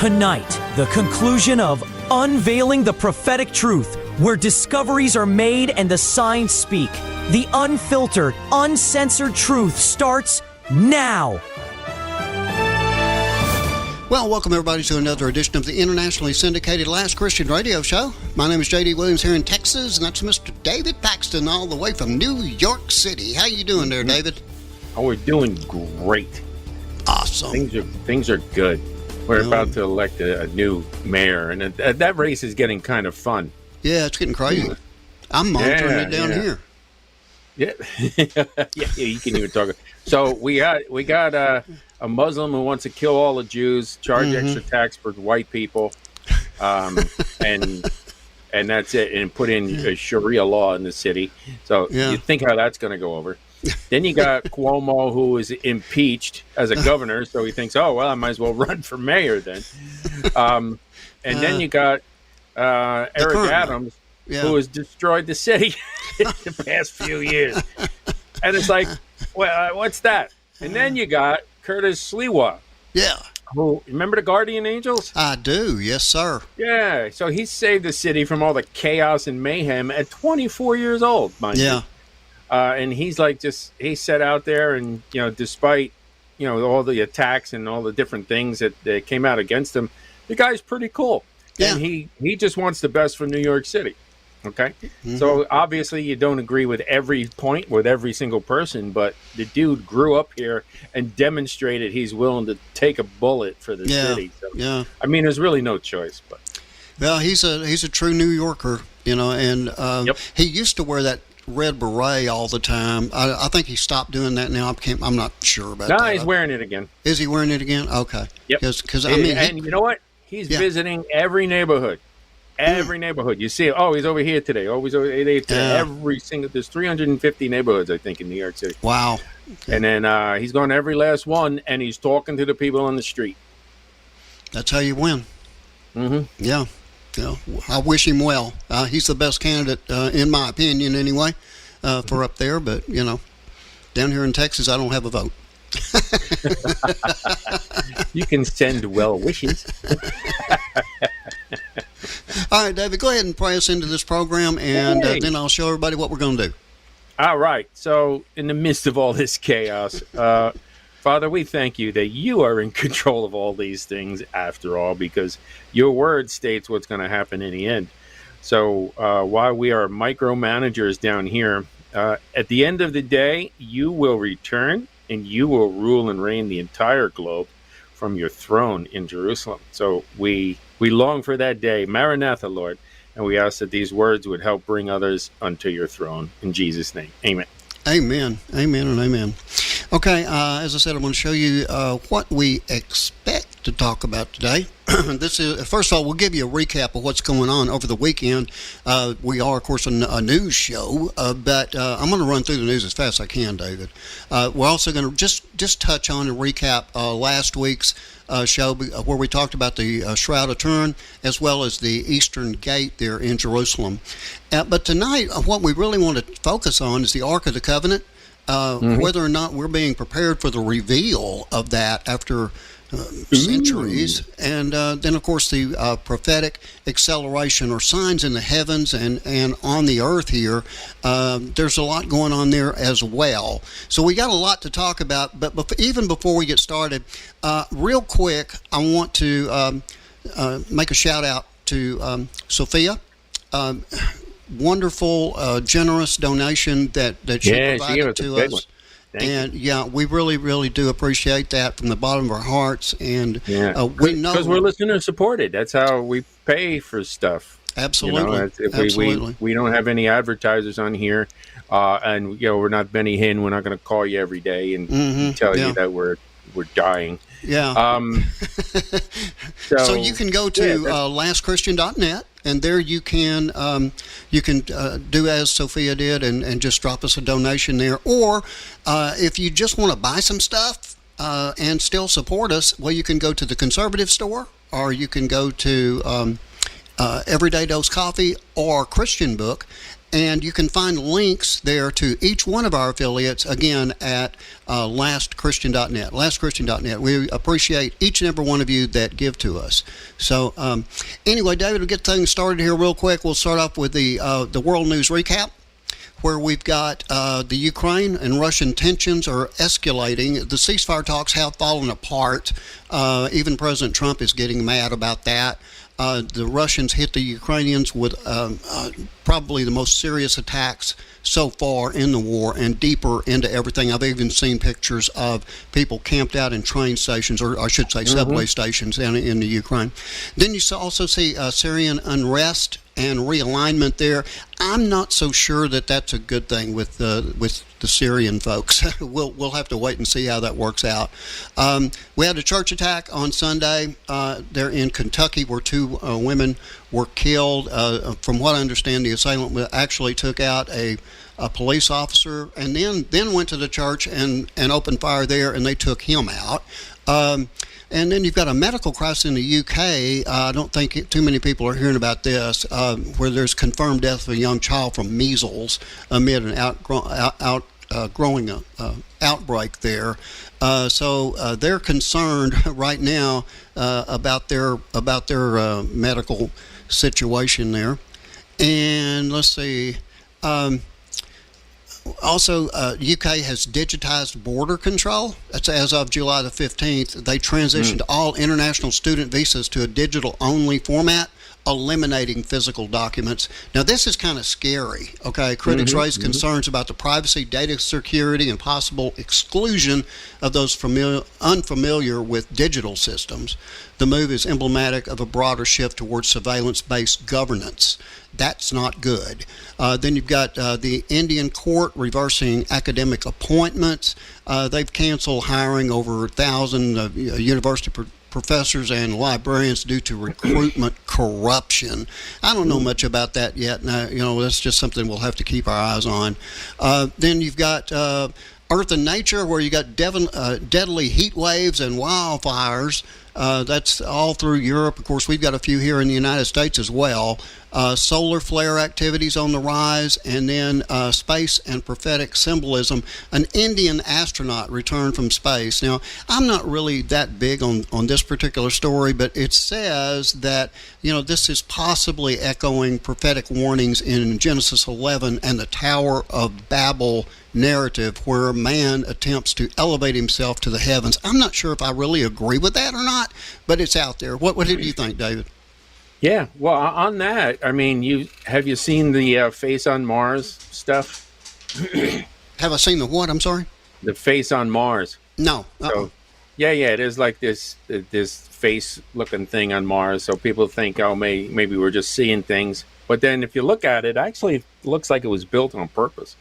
Tonight, the conclusion of Unveiling the Prophetic Truth, where discoveries are made and the signs speak. The unfiltered, uncensored truth starts now. Well, welcome everybody to another edition of the internationally syndicated Last Christian Radio Show. My name is J.D. Williams here in Texas, and that's Mr. David Paxton all the way from New York City. How you doing there, David? Oh, we're doing great. Awesome. Things are good. We're about to elect a new mayor, and that race is getting kind of fun. Yeah, it's getting crazy. I'm monitoring it down here. Yeah, yeah, you can even talk. So we got a Muslim who wants to kill all the Jews, charge extra tax for white people, and that's it, and put in a Sharia law in the city. So you think how that's going to go over. Then you got Cuomo, who is impeached as a governor, so he thinks, oh, well, I might as well run for mayor then. And then you got Eric Adams, who has destroyed the city in the past few years. And it's like, well, what's that? And then you got Curtis Sliwa. Yeah. Who, remember the Guardian Angels? I do, yes, sir. Yeah, so he saved the city from all the chaos and mayhem at 24 years old, mind you. And he's like, he set out there, and despite all the attacks and all the different things that came out against him, the guy's pretty cool. Yeah. And he just wants the best for New York City. Okay, so obviously you don't agree with every point with every single person, but the dude grew up here and demonstrated he's willing to take a bullet for the city. So, I mean, there's really no choice. But well, he's a true New Yorker, and he used to wear that red beret all the time. I think he stopped doing that now. I'm not sure about that. No, he's wearing it again. Is he wearing it again? Okay. Yep. Because I mean, and you know what? He's visiting every neighborhood. Every neighborhood. You see, he's over here today. Oh, he's over there today. Every single, there's 350 neighborhoods, I think, in New York City. Wow. Okay. And then he's going to every last one, and he's talking to the people on the street. That's how you win. Yeah. I wish him well. He's the best candidate, in my opinion, anyway, for up there. But, down here in Texas, I don't have a vote. You can send well wishes. All right, David, go ahead and pray us into this program, and then I'll show everybody what we're going to do. All right. So in the midst of all this chaos, Father, we thank you that you are in control of all these things after all, because your word states what's going to happen in the end. So while we are micromanagers down here, at the end of the day, you will return and you will rule and reign the entire globe from your throne in Jerusalem. So we long for that day. Maranatha, Lord. And we ask that these words would help bring others unto your throne. In Jesus' name, amen. Amen. Amen and amen. Okay, as I said, I'm going to show you what we expect to talk about today. This is, first of all, we'll give you a recap of what's going on over the weekend. We are, of course, a news show, but I'm going to run through the news as fast as I can, David. We're also going to just touch on and recap last week's show where we talked about the Shroud of Turin as well as the Eastern Gate there in Jerusalem. But tonight, what we really want to focus on is the Ark of the Covenant, whether or not we're being prepared for the reveal of that after centuries, and then of course the prophetic acceleration or signs in the heavens and on the earth here. There's a lot going on there as well, so we got a lot to talk about. But even before we get started, real quick, I want to make a shout out to Sophia. Wonderful, generous donation that she provided to us. And we really, really do appreciate that from the bottom of our hearts. And we know because we're listener supported. That's how we pay for stuff. Absolutely. If we don't have any advertisers on here, and we're not Benny Hinn. We're not going to call you every day and tell you that we're dying. Yeah. So you can go to lastchristian.net, and there you can do as Sophia did and just drop us a donation there. Or if you just want to buy some stuff and still support us, well, you can go to the Conservative Store, or you can go to Everyday Dose Coffee or Christian Book. And you can find links there to each one of our affiliates, again, at lastchristian.net. Lastchristian.net. We appreciate each and every one of you that give to us. So anyway, David, we'll get things started here real quick. We'll start off with the world news recap, where we've got the Ukraine and Russian tensions are escalating. The ceasefire talks have fallen apart. Even President Trump is getting mad about that. The Russians hit the Ukrainians with probably the most serious attacks so far in the war, and deeper into everything. I've even seen pictures of people camped out in train stations, or I should say subway stations down in the Ukraine. Then you also see Syrian unrest and realignment there. I'm not so sure that that's a good thing with the Syrian folks. We'll have to wait and see how that works out. We had a church attack on Sunday there in Kentucky, where two women were killed. From what I understand, the assailant actually took out a police officer, and then went to the church and opened fire there, and they took him out. And then you've got a medical crisis in the UK. I don't think too many people are hearing about this, where there's confirmed death of a young child from measles amid an outgrowing outbreak there. So they're concerned right now about their medical situation there. And let's see. Also, UK has digitized border control. That's as of July the 15th. They transitioned all international student visas to a digital-only format, eliminating physical documents. Now, this is kind of scary, okay? Critics raise concerns about the privacy, data security, and possible exclusion of those unfamiliar with digital systems. The move is emblematic of a broader shift towards surveillance-based governance. That's not good. Then you've got the Indian court reversing academic appointments. They've canceled hiring over 1,000 university professors and librarians due to recruitment corruption. I don't know much about that yet. Now, that's just something we'll have to keep our eyes on. Then you've got Earth and Nature, where you got deadly heat waves and wildfires. That's all through Europe. Of course, we've got a few here in the United States as well. Solar flare activities on the rise, and then space and prophetic symbolism. An Indian astronaut returned from space. Now, I'm not really that big on this particular story, but it says that, this is possibly echoing prophetic warnings in Genesis 11 and the Tower of Babel narrative, where man attempts to elevate himself to the heavens. I'm not sure if I really agree with that or not, but it's out there. What did you think, David? Yeah, well, on that, I mean, have you seen the Face on Mars stuff? Have I seen the what? I'm sorry? The Face on Mars. No. So, yeah, it is like this face-looking thing on Mars. So people think, oh, maybe we're just seeing things. But then if you look at it, actually it looks like it was built on purpose.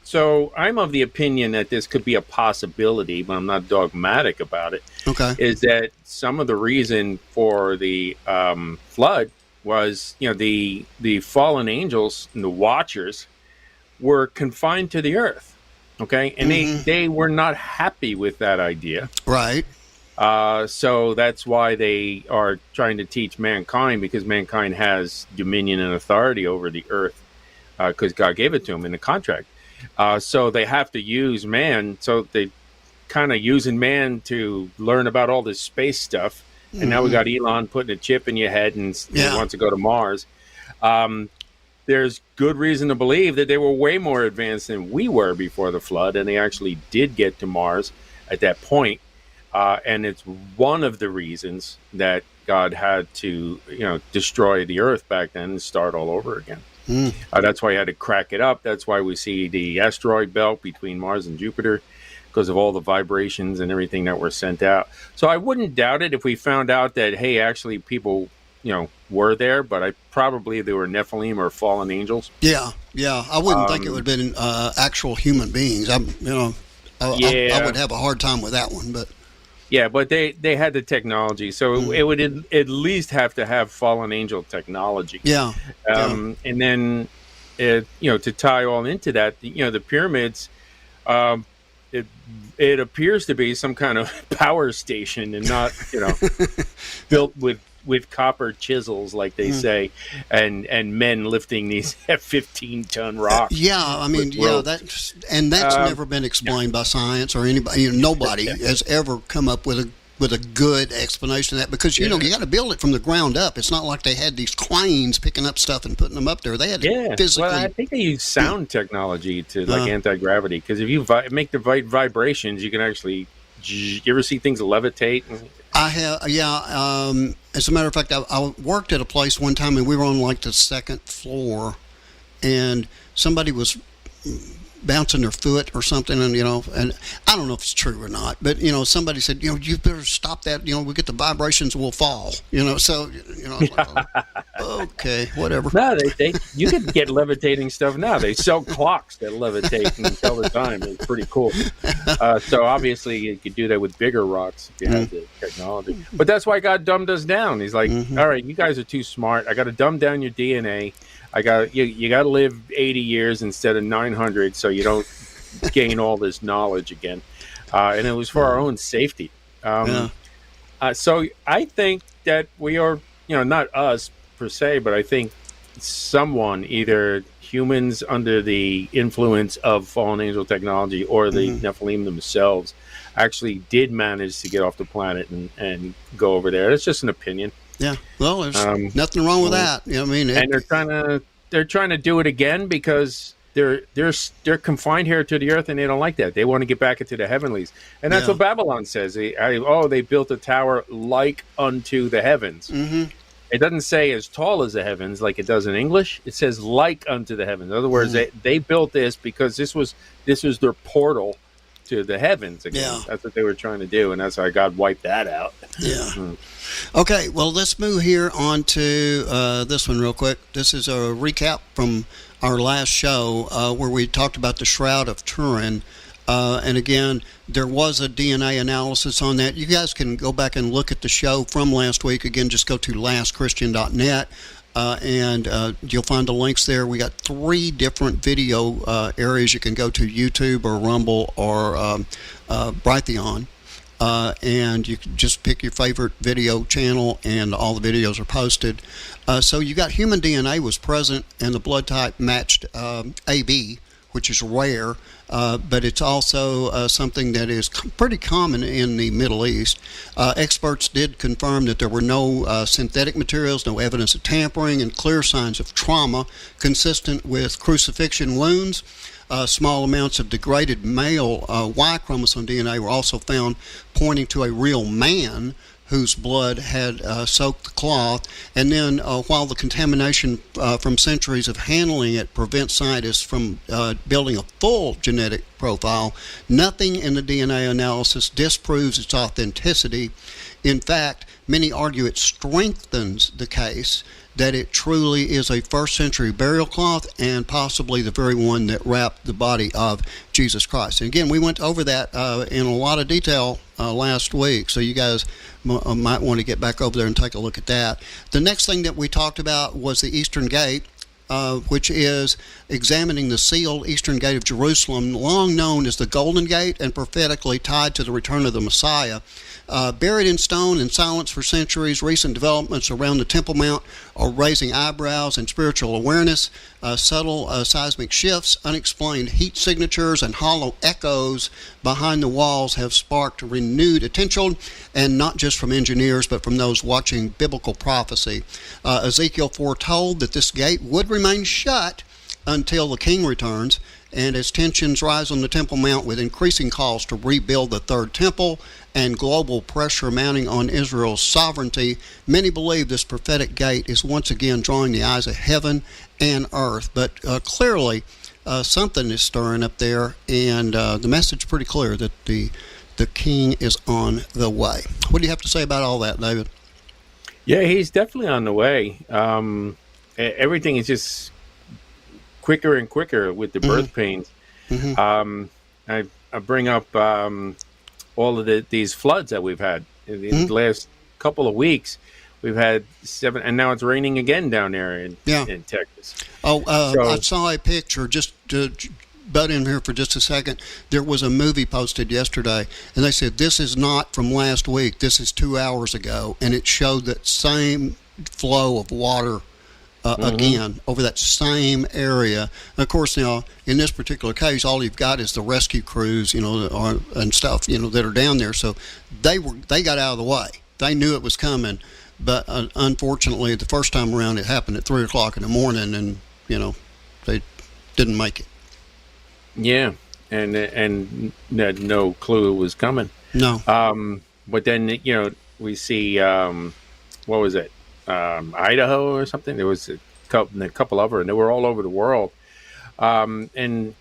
So I'm of the opinion that this could be a possibility, but I'm not dogmatic about it. Okay. Is that some of the reason for the flood was, the fallen angels and the watchers were confined to the earth, okay? And they were not happy with that idea. Right. So that's why they are trying to teach mankind, because mankind has dominion and authority over the earth, because God gave it to them in the contract. So they have to use man. So they kind of using man to learn about all this space stuff. And now we got Elon putting a chip in your head and wants to go to Mars. There's good reason to believe that they were way more advanced than we were before the flood, and they actually did get to Mars at that point. And it's one of the reasons that God had to, destroy the earth back then and start all over again. That's why he had to crack it up. That's why we see the asteroid belt between Mars and Jupiter, because of all the vibrations and everything that were sent out. So I wouldn't doubt it if we found out that, hey, actually people, were there, but probably they were Nephilim or fallen angels. Yeah. I wouldn't think it would have been actual human beings. I would have a hard time with that one, but. Yeah, but they had the technology, so it would at least have to have fallen angel technology. Yeah. And then, to tie all into that, the pyramids, it appears to be some kind of power station and not, built with with copper chisels, like they say, and men lifting these 15-ton rocks. Yeah, I mean, that's never been explained by science or anybody. Nobody has ever come up with a good explanation of that, because you got to build it from the ground up. It's not like they had these cranes picking up stuff and putting them up there. They had to physically. Well, I think they use sound technology to like anti-gravity, because if you make the vibrations, you can actually. You ever see things levitate? I have, yeah. As a matter of fact, I worked at a place one time, and we were on like the second floor, and somebody was bouncing their foot or something, and and I don't know if it's true or not, but somebody said, you better stop that, we get the vibrations, we'll fall, so it's like, okay, whatever. No, you can get levitating stuff now. They sell clocks that levitate and tell the time. It's pretty cool. So obviously you could do that with bigger rocks if you had the technology. But that's why God dumbed us down. He's like, all right, you guys are too smart. I got to dumb down your DNA. You got to live 80 years instead of 900, so you don't gain all this knowledge again. And it was for our own safety. So I think that we are, not us per se, but I think someone, either humans under the influence of fallen angel technology or the Nephilim themselves, actually did manage to get off the planet and go over there. It's just an opinion. Yeah, well, there's nothing wrong with that. And they're trying to do it again because they're confined here to the earth, and they don't like that. They want to get back into the heavenlies, and that's what Babylon says. They built a tower like unto the heavens. It doesn't say as tall as the heavens like it does in English. It says like unto the heavens. In other words, they built this because this was their portal to the heavens again. Yeah. That's what they were trying to do, and that's how God wiped that out. Yeah. Okay, well, let's move here on to this one real quick. This is a recap from our last show where we talked about the Shroud of Turin. And again, there was a DNA analysis on that. You guys can go back and look at the show from last week. Again, just go to lastchristian.net. And you'll find the links there. We got 3 different video areas you can go to: YouTube or Rumble or Brighteon. And you can just pick your favorite video channel, and all the videos are posted. So you got human DNA was present, and the blood type matched AB, which is rare, but it's also something that is pretty common in the Middle East. Experts did confirm that there were no synthetic materials, no evidence of tampering, and clear signs of trauma consistent with crucifixion wounds. Small amounts of degraded male Y chromosome DNA were also found, pointing to a real man whose blood had soaked the cloth. And then while the contamination from centuries of handling it prevents scientists from building a full genetic profile, nothing in the DNA analysis disproves its authenticity. In fact, many argue it strengthens the case that it truly is a first-century burial cloth, and possibly the very one that wrapped the body of Jesus Christ. And again, we went over that in a lot of detail last week, so you guys might want to get back over there and take a look at that. The next thing that we talked about was the Eastern Gate, which is examining the sealed Eastern Gate of Jerusalem, long known as the Golden Gate and prophetically tied to the return of the Messiah. Buried in stone and silence for centuries, recent developments around the Temple Mount are raising eyebrows and spiritual awareness. Subtle seismic shifts, unexplained heat signatures, and hollow echoes behind the walls have sparked renewed attention, and not just from engineers, but from those watching biblical prophecy. Ezekiel foretold that this gate would remain shut until the king returns, and as tensions rise on the Temple Mount with increasing calls to rebuild the Third Temple and global pressure mounting on Israel's sovereignty, many believe this prophetic gate is once again drawing the eyes of heaven and earth. But clearly, something is stirring up there, and the message is pretty clear that the king is on the way. What do you have to say about all that, David? Yeah, he's definitely on the way. Everything is just quicker and quicker with the birth pains. I bring up all of these floods that we've had in the last couple of weeks. We've had 7, and now it's raining again down there in Texas. I saw a picture just butt in here for just a second. There was a movie posted yesterday, and they said this is not from last week. This is 2 hours ago, and it showed that same flow of water again over that same area. And of course, now in this particular case, all you've got is the rescue crews, and stuff, that are down there. So they got out of the way. They knew it was coming, but unfortunately, the first time around, it happened at 3:00 in the morning, and they didn't make it. Yeah, and had no clue it was coming. No. But then we see what was it? Idaho or something. There was a couple of them, and they were all over the world, and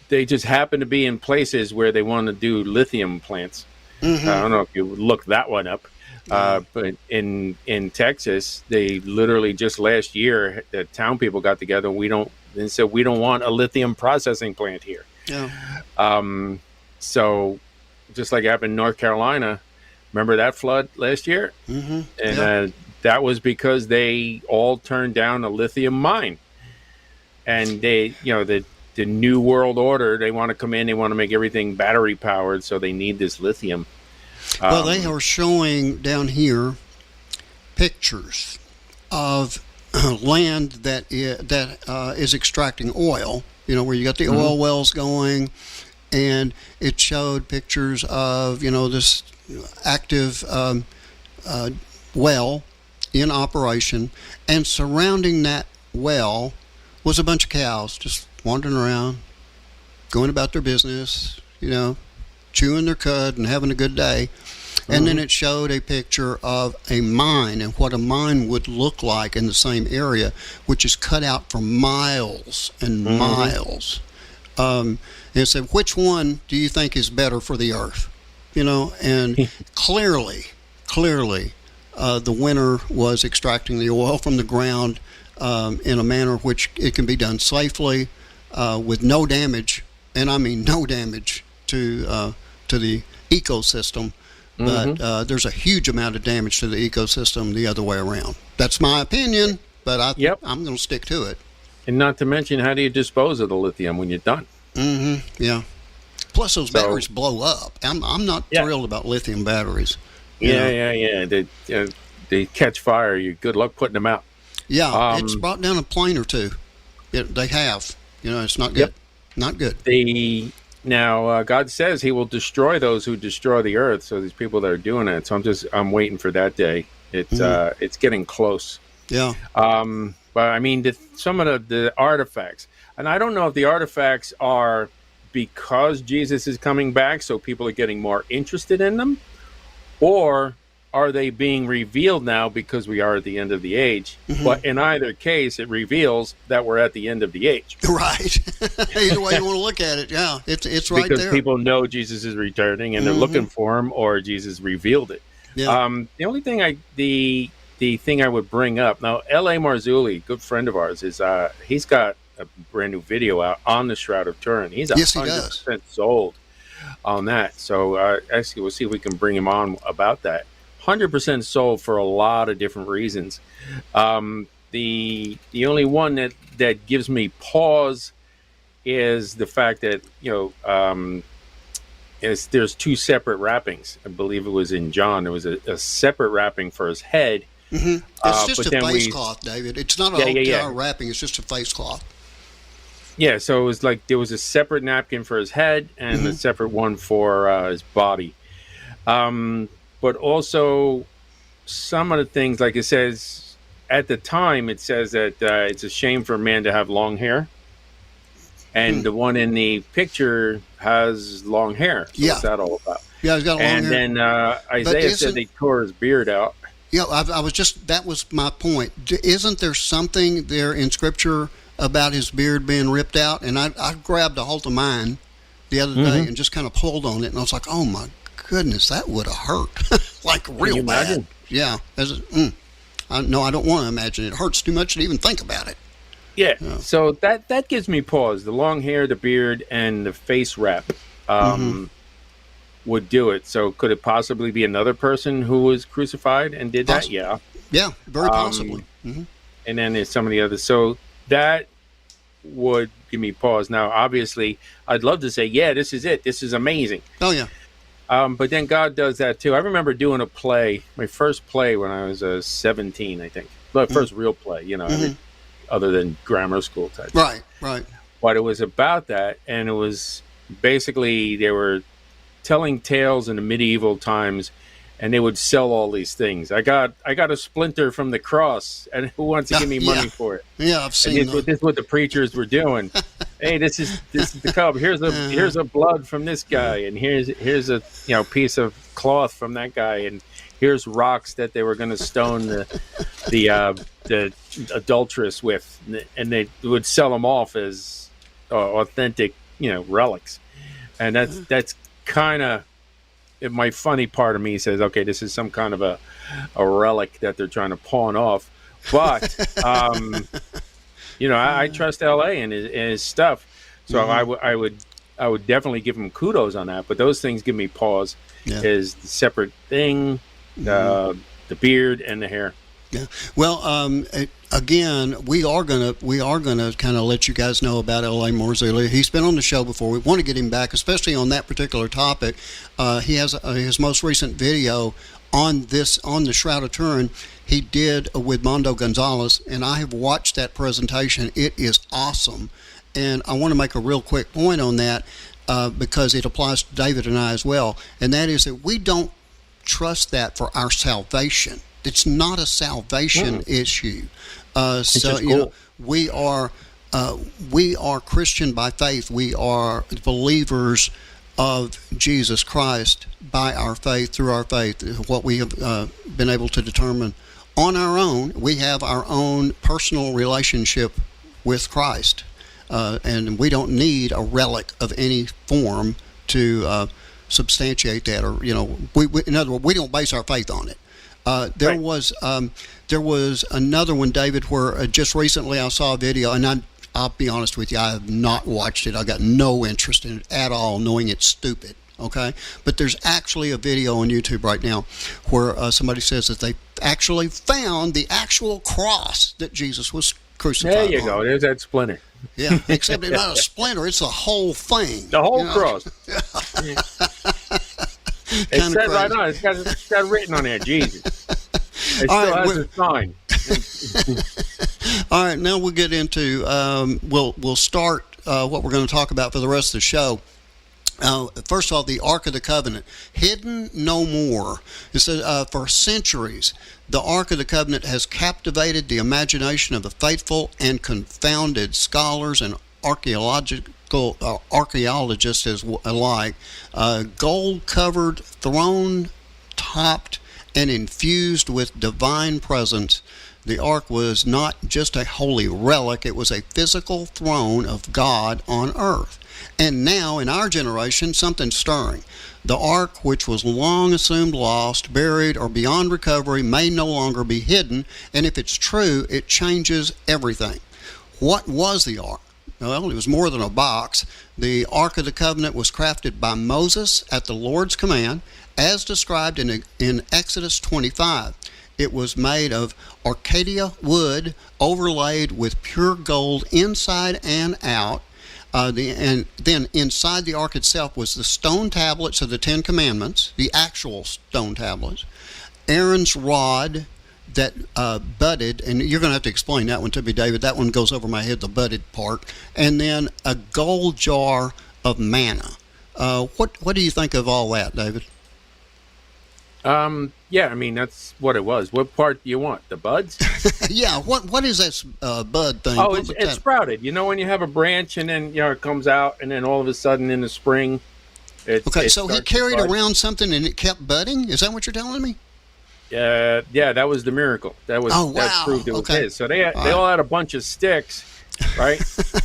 they just happened to be in places where they want to do lithium plants. I don't know if you looked that one up, but in Texas, they literally just last year, the town people got together. And said we don't want a lithium processing plant here. Yeah. So just like happened in North Carolina, remember that flood last year? Mm-hmm. And that was because they all turned down a lithium mine. And they, the new world order, they want to come in, they want to make everything battery powered, so they need this lithium. Well, they are showing down here pictures of land that is extracting oil, where you got the oil wells going, and it showed pictures of, this active well in operation, and surrounding that well was a bunch of cows just wandering around, going about their business, chewing their cud and having a good day. And then it showed a picture of a mine and what a mine would look like in the same area, which is cut out for miles and miles. And it said, which one do you think is better for the earth? And clearly, the winner was extracting the oil from the ground in a manner which it can be done safely with no damage, and I mean no damage to the ecosystem. But there's a huge amount of damage to the ecosystem the other way around. That's my opinion, but I'm going to stick to it. And not to mention, how do you dispose of the lithium when you're done? Yeah. Plus, those batteries blow up. I'm not thrilled about lithium batteries. Yeah. They catch fire. You good luck putting them out. Yeah, it's brought down a plane or two. They have. It's not good. Not good. Now, God says He will destroy those who destroy the earth. So these people that are doing it. So I'm waiting for that day. It's getting close. Yeah. But I mean, some of the artifacts, and I don't know if the artifacts are because Jesus is coming back, so people are getting more interested in them, or are they being revealed now because we are at the end of the age? But in either case, it reveals that we're at the end of the age. Right. Either way you want to look at it, yeah, it's right because there. People know Jesus is returning and they're looking for Him, or Jesus revealed it. Yeah. The only thing the thing I would bring up now, L.A. Marzulli, good friend of ours, is he's got a brand new video out on the Shroud of Turin. He's 100% sold on that. So actually, we'll see if we can bring him on about that. 100% sold for a lot of different reasons. The only one that gives me pause is the fact that there's two separate wrappings. I believe it was in John. There was a separate wrapping for his head. It's just a face cloth, David. It's not a whole wrapping. It's just a face cloth. Yeah, so it was like there was a separate napkin for his head and a separate one for his body. But also some of the things, like it says, at the time, it says that it's a shame for a man to have long hair. And the one in the picture has long hair. So what's that all about? Yeah, he's got long hair. And then Isaiah said they tore his beard out. Yeah, that was my point. Isn't there something there in Scripture about his beard being ripped out? And I grabbed a hold of mine the other day and just kind of pulled on it. And I was like, oh, my goodness, that would have hurt. Like real bad. Imagine? Yeah. No, I don't want to imagine. It hurts too much to even think about it. Yeah. So that gives me pause. The long hair, the beard, and the face wrap would do it. So could it possibly be another person who was crucified and did that? Yeah. Yeah, very possibly. And then there's some of the others. So that would, give me pause. Now, obviously, I'd love to say, yeah, this is it. This is amazing. Oh, yeah. But then God does that too. I remember doing a play, my first play when I was 17, I think. My first real play, other than grammar school type. Right, right. But it was about that, and it was basically they were telling tales in the medieval times, and they would sell all these things. I got a splinter from the cross, and who wants to give me money for it? Yeah, I've seen this is what the preachers were doing. Hey, this is the cup. Here's a blood from this guy, and here's a piece of cloth from that guy, and here's rocks that they were going to stone the adulteress with, and they would sell them off as authentic relics, and that's kind of. My funny part of me says, okay, this is some kind of a relic that they're trying to pawn off. But, I trust LA and his stuff. So I would definitely give him kudos on that. But those things give me pause. Yeah. Is the separate thing, the beard and the hair. Yeah. Well, again, we are gonna kind of let you guys know about L.A. Marzulli. He's been on the show before. We want to get him back, especially on that particular topic. He has his most recent video on the Shroud of Turin. He did with Mondo Gonzalez, and I have watched that presentation. It is awesome, and I want to make a real quick point on that because it applies to David and I as well, and that is that we don't trust that for our salvation. It's not a salvation issue. So we are Christian by faith. We are believers of Jesus Christ by our faith, through our faith. What we have been able to determine on our own, we have our own personal relationship with Christ, and we don't need a relic of any form to substantiate that. Or in other words, we don't base our faith on it. There was another one, David, where just recently I saw a video, and I'll be honest with you, I have not watched it. I got no interest in it at all, knowing it's stupid. Okay, but there's actually a video on YouTube right now where somebody says that they actually found the actual cross that Jesus was crucified on. There you go. There's that splinter. Yeah, except it's not a splinter; it's the whole thing. The whole cross. It said right on. It's got written on there, Jesus. It still has a sign. All right, now we'll get into. We'll start what we're going to talk about for the rest of the show. First of all, the Ark of the Covenant, hidden no more. It says for centuries, the Ark of the Covenant has captivated the imagination of the faithful and confounded scholars and archaeologists alike. Gold-covered, throne-topped, and infused with divine presence, the Ark was not just a holy relic, it was a physical throne of God on earth. And now, in our generation, something's stirring. The Ark, which was long assumed lost, buried, or beyond recovery, may no longer be hidden, and if it's true, it changes everything. What was the Ark? Well, it was more than a box. The Ark of the Covenant was crafted by Moses at the Lord's command, as described in Exodus 25. It was made of Arcadia wood overlaid with pure gold inside and out. And then inside the Ark itself was the stone tablets of the Ten Commandments, the actual stone tablets, Aaron's rod that budded, and you're going to have to explain that one to me, David. That one goes over my head, the budded part. And then a gold jar of manna. What do you think of all that, David? Yeah, I mean, that's what it was. What part do you want? The buds? Yeah, what is this bud thing? Oh, it's sprouted. You know when you have a branch and then it comes out, and then all of a sudden in the spring, so he carried around something and it kept budding? Is that what you're telling me? Yeah, that was the miracle. That proved it was his. So they all had a bunch of sticks, right?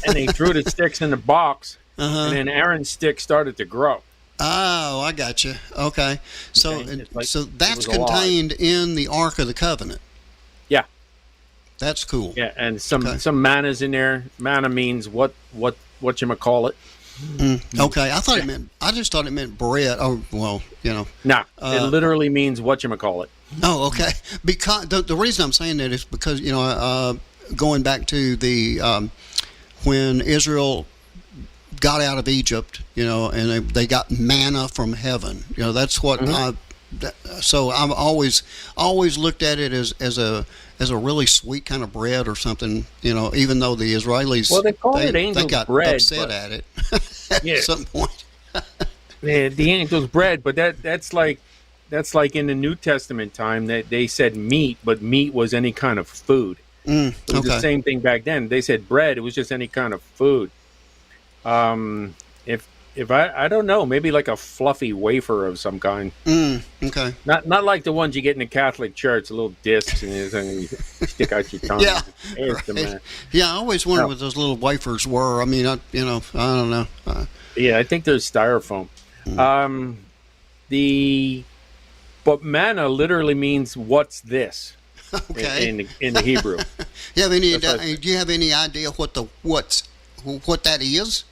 And they threw the sticks in the box, and then Aaron's stick started to grow. Oh, I got you. Okay, so so that's contained in the Ark of the Covenant. Yeah, that's cool. Yeah, and some manna's in there. Manna means what you call it. Okay, I just thought it meant bread. Oh, well, Nah, it literally means what you call it. Oh, okay. Because the reason I'm saying that is because going back to the when Israel got out of Egypt, and they got manna from heaven. That's what so I've always looked at it as a really sweet kind of bread or something, even though the Israelis, well, they call it angel's they got bread, upset at it at some point. The angel's bread, but that's like in the New Testament time that they said meat, but meat was any kind of food. It was the same thing back then. They said bread; it was just any kind of food. If I don't know, maybe like a fluffy wafer of some kind. Okay. Not like the ones you get in the Catholic Church, little discs and you stick out your tongue. Yeah. Right. Yeah, I always wondered what those little wafers were. I mean, I don't know. Yeah, I think there's styrofoam. But manna literally means "what's this?" Okay. in the Hebrew. Do you have any idea what that is?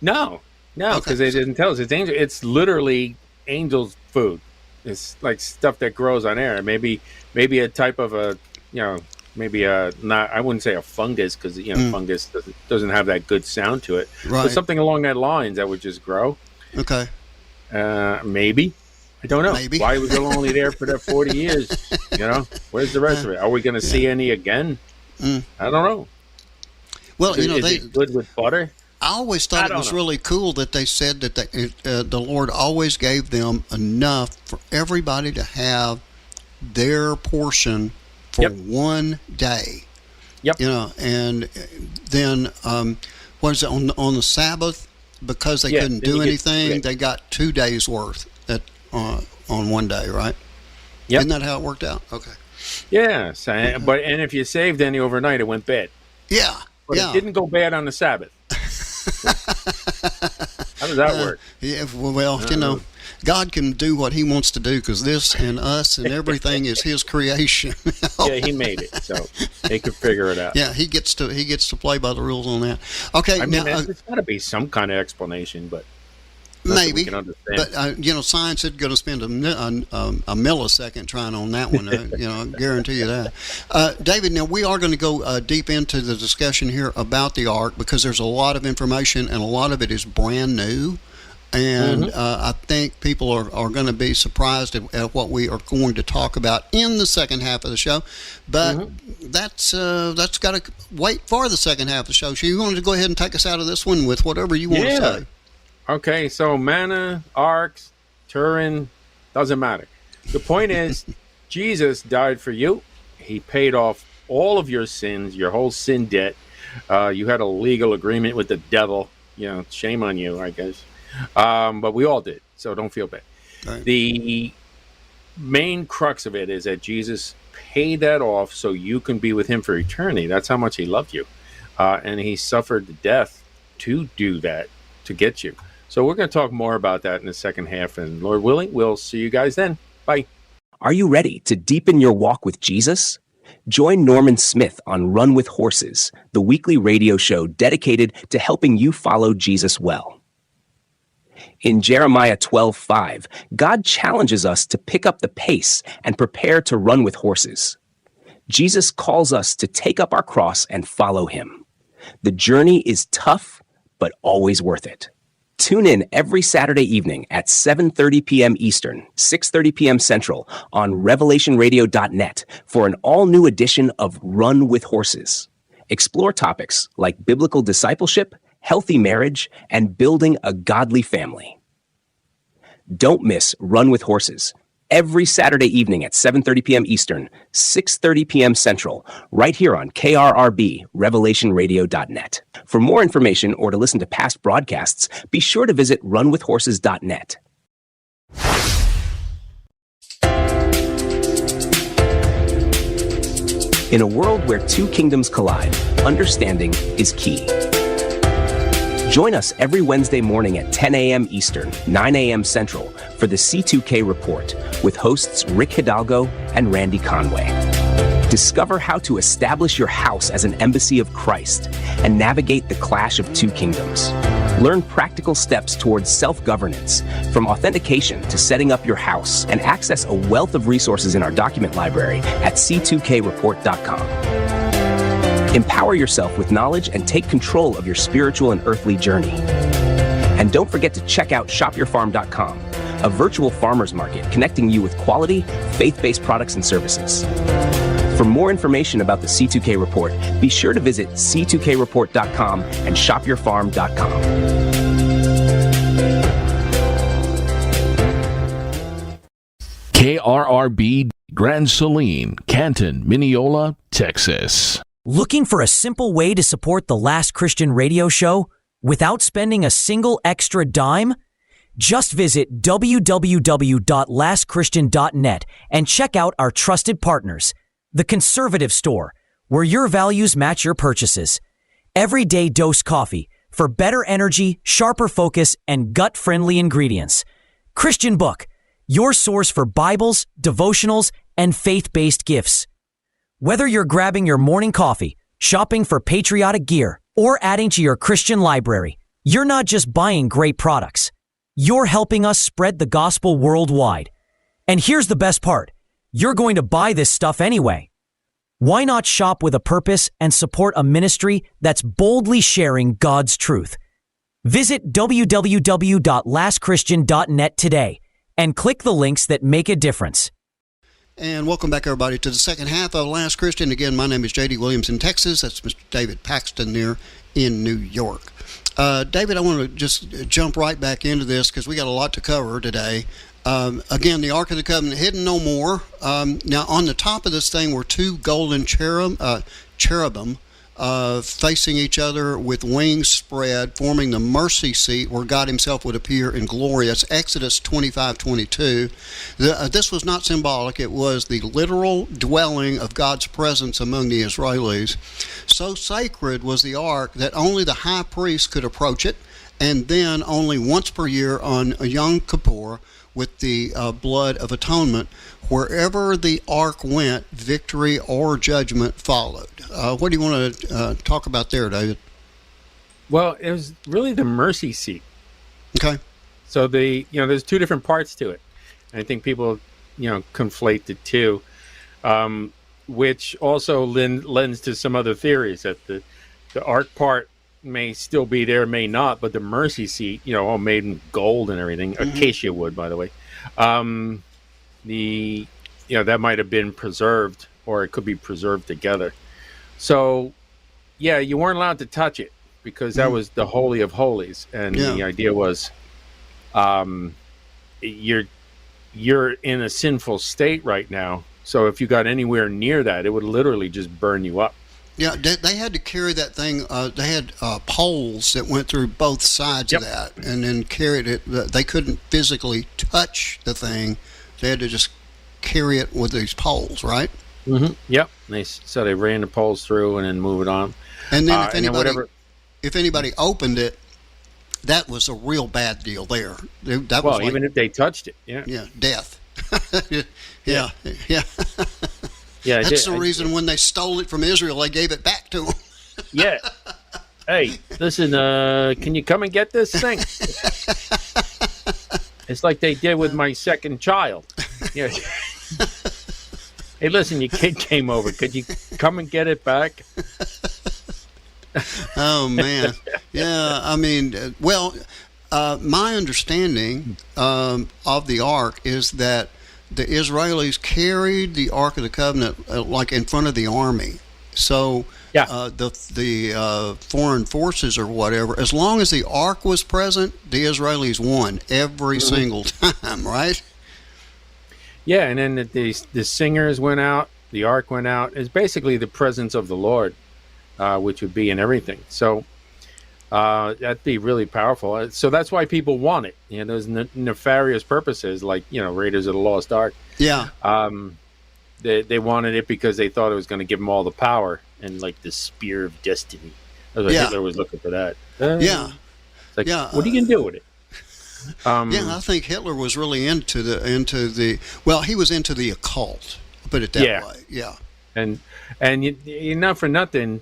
No, because they didn't tell us. It's literally angel's food. It's like stuff that grows on air. Maybe a type of not. I wouldn't say a fungus because fungus doesn't have that good sound to it. Right. But something along that lines that would just grow. Okay. Maybe. I don't know. Maybe. Why was it only there for that 40 years? Where's the rest of it? Are we going to see any again? I don't know. Well, is it good with butter? I always thought it was really cool that they said that the Lord always gave them enough for everybody to have their portion for one day. Yep. And then what is it on the Sabbath? Because they couldn't do anything, they got 2 days worth on one day, right? Yep. Isn't that how it worked out? Okay. Yeah. But if you saved any overnight, it went bad. Yeah. But it didn't go bad on the Sabbath. How does that work? Yeah. Well, God can do what He wants to do because this and us and everything is His creation. Yeah, He made it, so He could figure it out. Yeah, He gets to play by the rules on that. Okay. I mean, there's got to be some kind of explanation, but maybe. We can understand. But science isn't going to spend a millisecond trying on that one. I guarantee you that. David, now we are going to go deep into the discussion here about the ark because there's a lot of information and a lot of it is brand new. And I think people are going to be surprised at what we are going to talk about in the second half of the show. But that's got to wait for the second half of the show. So you wanted to go ahead and take us out of this one with whatever you want to say. Okay, so manna, arks, Turin, doesn't matter. The point is, Jesus died for you. He paid off all of your sins, your whole sin debt. You had a legal agreement with the devil. Shame on you, I guess. But we all did, so don't feel bad. Right. The main crux of it is that Jesus paid that off so you can be with Him for eternity. That's how much He loved you. And He suffered death to do that, to get you. So we're going to talk more about that in the second half, and Lord willing, we'll see you guys then. Bye. Are you ready to deepen your walk with Jesus? Join Norman Smith on Run with Horses, the weekly radio show dedicated to helping you follow Jesus well. In Jeremiah 12:5, God challenges us to pick up the pace and prepare to run with horses. Jesus calls us to take up our cross and follow Him. The journey is tough, but always worth it. Tune in every Saturday evening at 7:30 p.m. Eastern, 6:30 p.m. Central on revelationradio.net for an all-new edition of Run with Horses. Explore topics like biblical discipleship, healthy marriage, and building a godly family. Don't miss Run with Horses every Saturday evening at 7:30 p.m. Eastern, 6:30 p.m. Central, right here on KRRB, revelationradio.net. For more information or to listen to past broadcasts, be sure to visit runwithhorses.net. In a world where two kingdoms collide, understanding is key. Join us every Wednesday morning at 10 a.m. Eastern, 9 a.m. Central for the C2K Report with hosts Rick Hidalgo and Randy Conway. Discover how to establish your house as an embassy of Christ and navigate the clash of two kingdoms. Learn practical steps towards self-governance, from authentication to setting up your house, and access a wealth of resources in our document library at c2kreport.com. Empower yourself with knowledge and take control of your spiritual and earthly journey. And don't forget to check out shopyourfarm.com, a virtual farmers market connecting you with quality, faith-based products and services. For more information about the C2K Report, be sure to visit c2kreport.com and shopyourfarm.com. KRRB Grand Saline, Canton, Mineola, Texas. Looking for a simple way to support the Last Christian Radio Show without spending a single extra dime? Just visit www.lastchristian.net and check out our trusted partners, The Conservative Store, where your values match your purchases. Everyday Dose Coffee for better energy, sharper focus, and gut-friendly ingredients. Christian Book, your source for Bibles, devotionals, and faith-based gifts. Whether you're grabbing your morning coffee, shopping for patriotic gear, or adding to your Christian library, you're not just buying great products. You're helping us spread the gospel worldwide. And here's the best part. You're going to buy this stuff anyway. Why not shop with a purpose and support a ministry that's boldly sharing God's truth? Visit www.lastchristian.net today and click the links that make a difference. And welcome back, everybody, to the second half of Last Christian. Again, my name is J.D. Williams in Texas. That's Mr. David Paxton there in New York. David, I want to just jump right back into this because we got a lot to cover today. Again, the Ark of the Covenant hidden no more. Now, on the top of this thing were two golden cherubim facing each other with wings spread, forming the mercy seat where God himself would appear in glory. That's Exodus 25:22. This was not symbolic. It was the literal dwelling of God's presence among the Israelis. So sacred was the ark that only the high priest could approach it, and then only once per year on Yom Kippur with the blood of atonement. Wherever the ark went, victory or judgment followed. What do you want to talk about there, David? Well, it was really the mercy seat. Okay. So there's two different parts to it. And I think people, conflate the two, which also lends to some other theories that the ark part may still be there, may not, but the mercy seat, all made in gold and everything, acacia wood, by the way. That might have been preserved, or it could be preserved together. So, you weren't allowed to touch it because that was the Holy of Holies, and the idea was, you're in a sinful state right now. So if you got anywhere near that, it would literally just burn you up. Yeah, they had to carry that thing. They had poles that went through both sides of that, and then carried it. They couldn't physically touch the thing. They had to just carry it with these poles, right? Mm-hmm. Yep. So they ran the poles through and then move it on. And then if anybody opened it, that was a real bad deal there. That was even if they touched it, death. Yeah. That's the reason when they stole it from Israel, they gave it back to them. Yeah. Hey, listen, can you come and get this thing? It's like they did with my second child. Yeah. Hey, listen, your kid came over. Could you come and get it back? Oh, man. Yeah, I mean, my understanding of the Ark is that the Israelis carried the Ark of the Covenant like in front of the army. So the foreign forces or whatever, as long as the Ark was present, the Israelis won every single time, right? Yeah, and then the singers went out, the Ark went out. It's basically the presence of the Lord, which would be in everything. So that'd be really powerful. So that's why people want it. Those nefarious purposes, like Raiders of the Lost Ark. Yeah. They wanted it because they thought it was going to give them all the power and like the spear of destiny. Hitler was looking for that. It's like, what are you going to do with it? I think Hitler was really into the he was into the occult. I'll put it that way. Yeah. And not for nothing,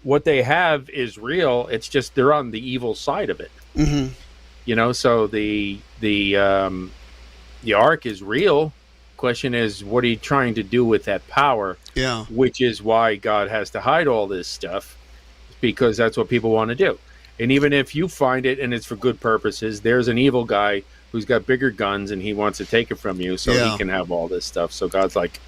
what they have is real. It's just they're on the evil side of it. Mm-hmm. So the Ark is real, Question is, what are you trying to do with that power? Yeah. Which is why God has to hide all this stuff, because that's what people want to do. And even if you find it and it's for good purposes, there's an evil guy who's got bigger guns and he wants to take it from you so he can have all this stuff. So God's like,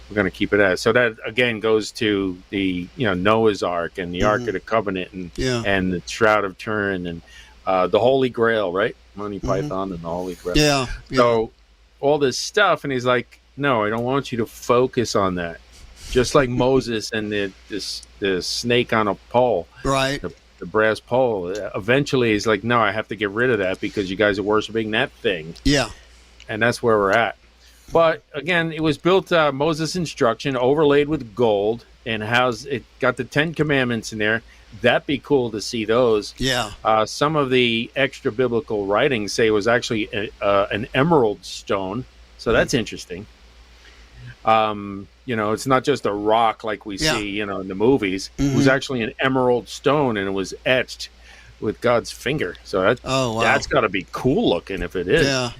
we're going to keep it as. So that again goes to the Noah's Ark and the Ark of the Covenant and the Shroud of Turin and the Holy Grail, right? Monty Python and the Holy Grail. Yeah. So all this stuff, and he's like, no, I don't want you to focus on that. Just like Moses and the snake on a pole, right? The brass pole. Eventually, he's like, no, I have to get rid of that because you guys are worshiping that thing. Yeah, and that's where we're at. But again, it was built Moses' instruction, overlaid with gold, and it got the 10 Commandments in there. That'd be cool to see those. Yeah. Some of the extra biblical writings say it was actually an emerald stone, so that's interesting. It's not just a rock like we see, in the movies. It was actually an emerald stone, and it was etched with God's finger. So that's got to be cool looking if it is. Yeah.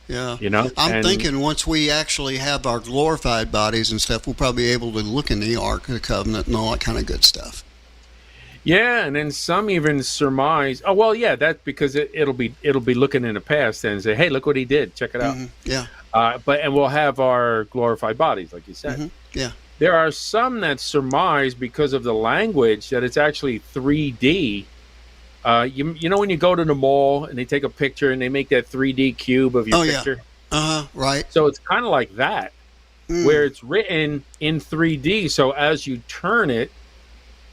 Yeah. I'm thinking once we actually have our glorified bodies and stuff, we'll probably be able to look in the Ark of the Covenant and all that kind of good stuff. Yeah, and then some even surmise. Oh well, yeah, that's because it'll be looking in the past and say, hey, look what he did. Check it out. Yeah. And we'll have our glorified bodies, like you said. Yeah. There are some that surmise because of the language that it's actually 3D. You know when you go to the mall and they take a picture and they make that 3D cube of your picture? Yeah. Right. So it's kind of like that, where it's written in 3D. So as you turn it,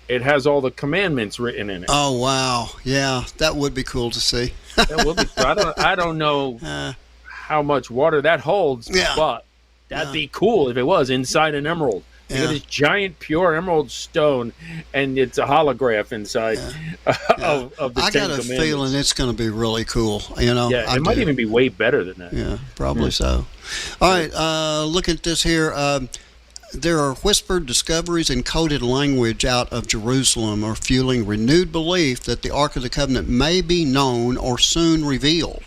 it has all the commandments written in it. Oh, wow. Yeah, that would be cool to see. That would be cool. I don't know how much water that holds, but that'd be cool if it was inside an emerald. You got this giant pure emerald stone, and it's a holograph inside of the I got a feeling it's going to be really cool. Yeah, it might even be way better than that. Yeah, probably so. All right, look at this here. There are whispered discoveries in coded language out of Jerusalem are fueling renewed belief that the Ark of the Covenant may be known or soon revealed.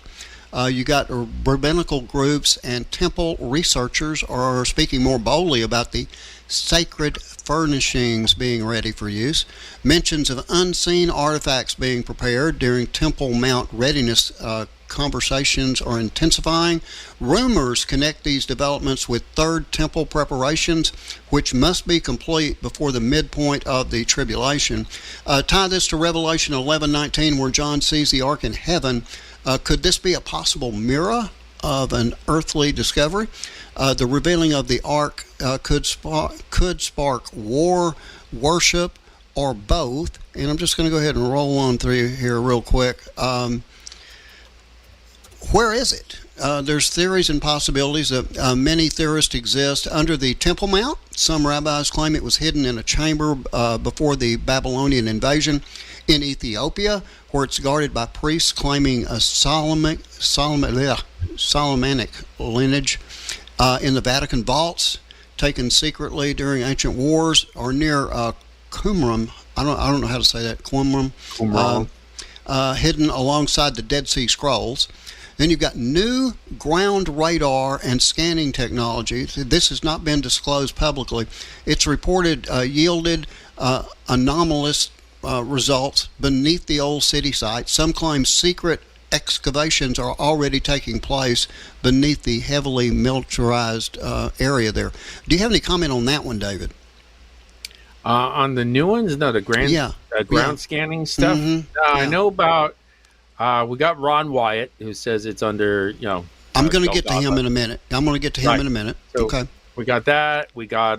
You got rabbinical groups and temple researchers are speaking more boldly about the sacred furnishings being ready for use. Mentions of unseen artifacts being prepared during Temple Mount readiness conversations are intensifying. Rumors connect these developments with third temple preparations, which must be complete before the midpoint of the tribulation. Tie this to Revelation 11:19, where John sees the ark in heaven. Could this be a possible mirror of an earthly discovery? The revealing of the ark could spark war, worship, or both. And I'm just going to go ahead and roll on through here real quick. Where is it? There's theories and possibilities that many theorists exist under the Temple Mount. Some rabbis claim it was hidden in a chamber before the Babylonian invasion. In Ethiopia, where it's guarded by priests claiming a Solomonic lineage. In the Vatican vaults, taken secretly during ancient wars, or near Qumran. I don't know how to say that. Qumran. Hidden alongside the Dead Sea Scrolls. Then you've got new ground radar and scanning technology. This has not been disclosed publicly. It's reported yielded anomalous results beneath the old city site. Some claim secret excavations are already taking place beneath the heavily militarized area there. Do you have any comment on that one, David? On the new ones? No, the ground scanning stuff? I know about, we got Ron Wyatt, who says it's under, I'm going to get to him in a minute. So okay. We got that. We got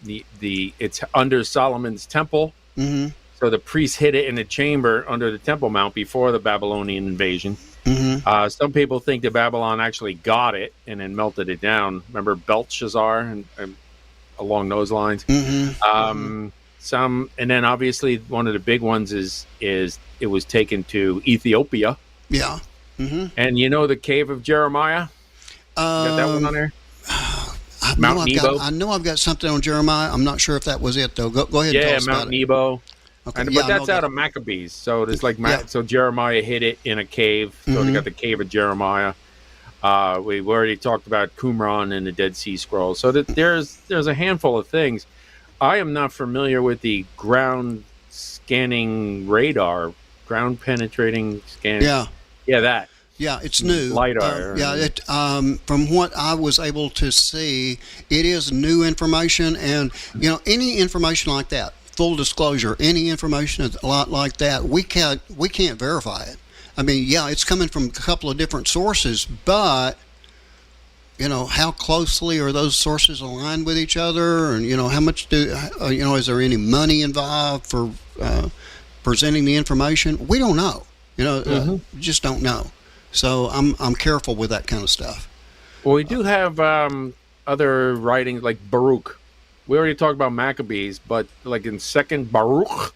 it's under Solomon's temple. Mm-hmm. So the priests hid it in the chamber under the Temple Mount before the Babylonian invasion. Mm-hmm. Some people think that Babylon actually got it and then melted it down. Remember Belshazzar and along those lines. Mm-hmm. And then obviously one of the big ones is it was taken to Ethiopia. Yeah. Mm-hmm. And the cave of Jeremiah? You got that one on there? Mount Nebo. I know I've got something on Jeremiah. I'm not sure if that was it though. Go ahead. And tell us Mount about Nebo. Okay. But that's out of Maccabees. So there's so Jeremiah hid it in a cave. So they got the cave of Jeremiah. We've already talked about Qumran and the Dead Sea Scrolls. So that there's a handful of things. I am not familiar with the ground scanning radar, ground penetrating scanning. Yeah, that. Yeah, it's new. LiDAR. From what I was able to see, it is new information, and any information like that. Full disclosure, any information a lot like that, we can't verify it. I mean, yeah, it's coming from a couple of different sources, but how closely are those sources aligned with each other, and how much is there any money involved for presenting the information? We don't know. We just don't know. So I'm careful with that kind of stuff. Well, we do have other writings like Baruch. We already talked about Maccabees, but like in Second Baruch,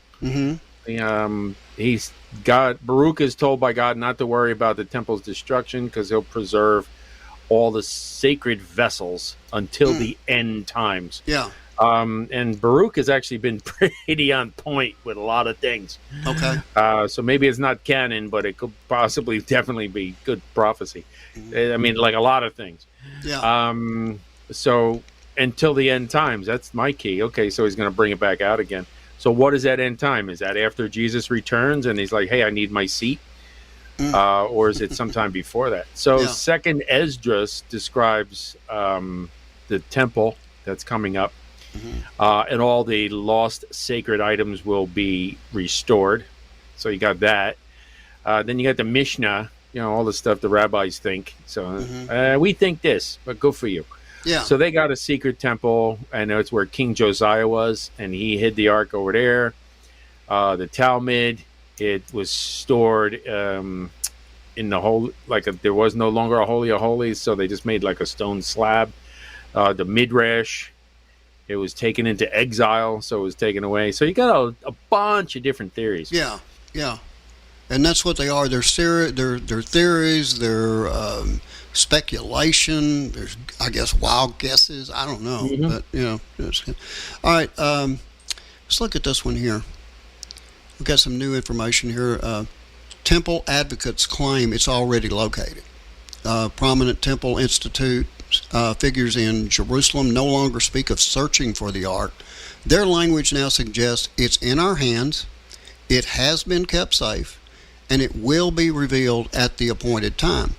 Baruch is told by God not to worry about the temple's destruction because he'll preserve all the sacred vessels until the end times. Yeah. And Baruch has actually been pretty on point with a lot of things. Okay. So maybe it's not canon, but it could possibly definitely be good prophecy. I mean, like a lot of things. Yeah. So until the end times, that's my key. Okay, so he's going to bring it back out again. So what is that end time? Is that after Jesus returns and he's like, hey, I need my seat? Or is it sometime before that? So Second Esdras describes the temple that's coming up. And all the lost sacred items will be restored. So you got that. Then you got the Mishnah, all the stuff the rabbis think. So we think this, but good for you. Yeah. So they got a secret temple, and that's where King Josiah was, and he hid the ark over there. The Talmud, it was stored in the whole, there was no longer a Holy of Holies, so they just made like a stone slab. The Midrash, it was taken into exile, so it was taken away. So you got a bunch of different theories. Yeah, yeah. And that's what they are. They're theories, they're speculation, there's, I guess, wild guesses. I don't know. But, all right, let's look at this one here. We've got some new information here. Temple advocates claim it's already located. Prominent Temple Institute figures in Jerusalem no longer speak of searching for the ark. Their language now suggests it's in our hands, it has been kept safe, and it will be revealed at the appointed time.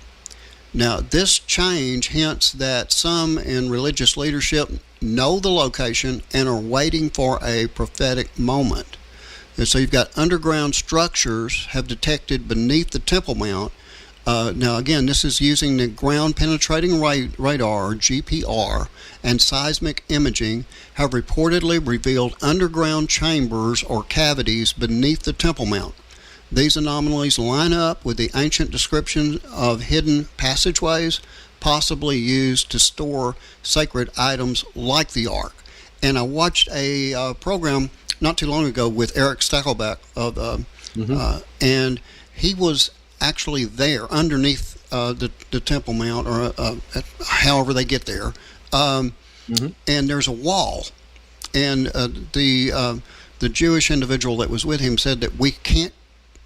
Now, this change hints that some in religious leadership know the location and are waiting for a prophetic moment. And so you've got underground structures have detected beneath the Temple Mount. Now, again, this is using the ground penetrating radar, or GPR, and seismic imaging have reportedly revealed underground chambers or cavities beneath the Temple Mount. These anomalies line up with the ancient description of hidden passageways, possibly used to store sacred items like the Ark. And I watched a program not too long ago with Eric Stackelbeck, and he was actually there underneath the Temple Mount, or however they get there, and there's a wall. And the Jewish individual that was with him said that we can't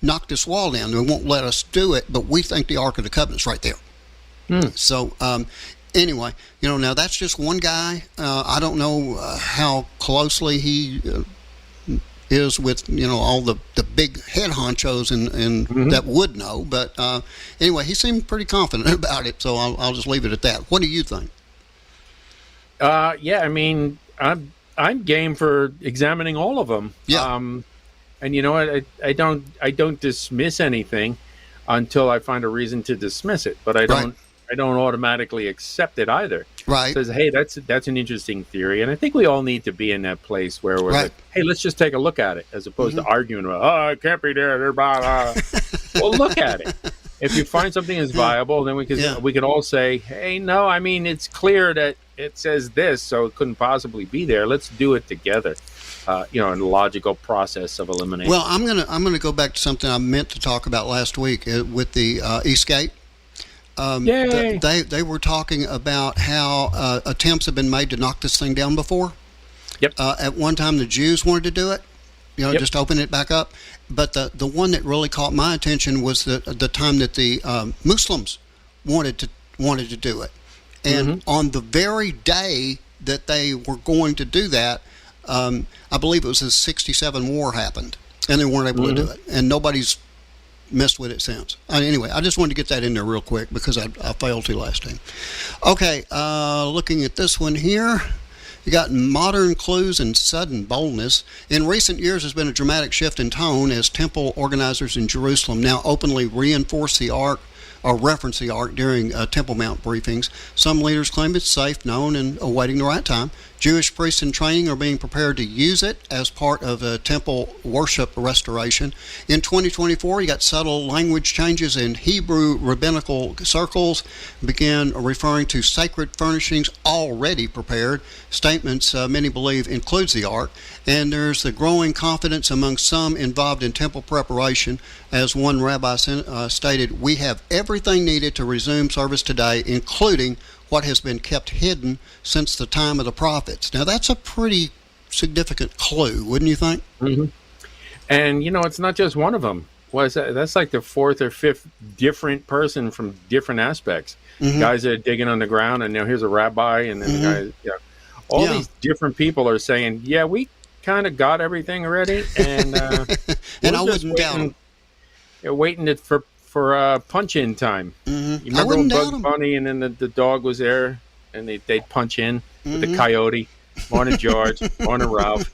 knock this wall down. They won't let us do it, but we think the Ark of the Covenant's right there. So anyway, now that's just one guy. I don't know how closely he is with all the big head honchos and that would know, but anyway, he seemed pretty confident about it, so I'll just leave it at that. What do you think? I mean, I'm game for examining all of them. And you know what? I don't dismiss anything until I find a reason to dismiss it. But I don't automatically accept it either. Right. It says, hey, that's an interesting theory, and I think we all need to be in that place where we're like, hey, let's just take a look at it, as opposed to arguing about, oh, it can't be there. They're blah. Well, look at it. If you find something is viable, then we can all say, hey, no, I mean, it's clear that it says this, so it couldn't possibly be there. Let's do it together. In a logical process of elimination. Well, I'm gonna go back to something I meant to talk about last week with the Eastgate. They were talking about how attempts have been made to knock this thing down before. Yep. At one time, the Jews wanted to do it, just open it back up. But the one that really caught my attention was the time that the Muslims wanted wanted to do it. And on the very day that they were going to do that, I believe it was the 67 war happened, and they weren't able to do it. And nobody's messed with it since. Anyway, I just wanted to get that in there real quick because I failed to last time. Okay, looking at this one here. You got modern clues and sudden boldness. In recent years, there's been a dramatic shift in tone as temple organizers in Jerusalem now openly reinforce the Ark or reference the Ark during Temple Mount briefings. Some leaders claim it's safe, known, and awaiting the right time. Jewish priests in training are being prepared to use it as part of a temple worship restoration. In 2024, you got subtle language changes in Hebrew rabbinical circles, began referring to sacred furnishings already prepared. Statements many believe includes the Ark. And there's the growing confidence among some involved in temple preparation. As one rabbi stated, we have everything needed to resume service today, including what has been kept hidden since the time of the prophets. Now, that's a pretty significant clue, wouldn't you think? And, it's not just one of them. That's like the fourth or fifth different person from different aspects. Guys that are digging on the ground, and here's a rabbi, and then the guys, all these different people are saying, we kind of got everything already, and and I wouldn't doubt them. They're waiting for punch-in time. You remember when Bugs Bunny and then the dog was there, and they'd punch in with the coyote. Morning, George. Morning, Ralph.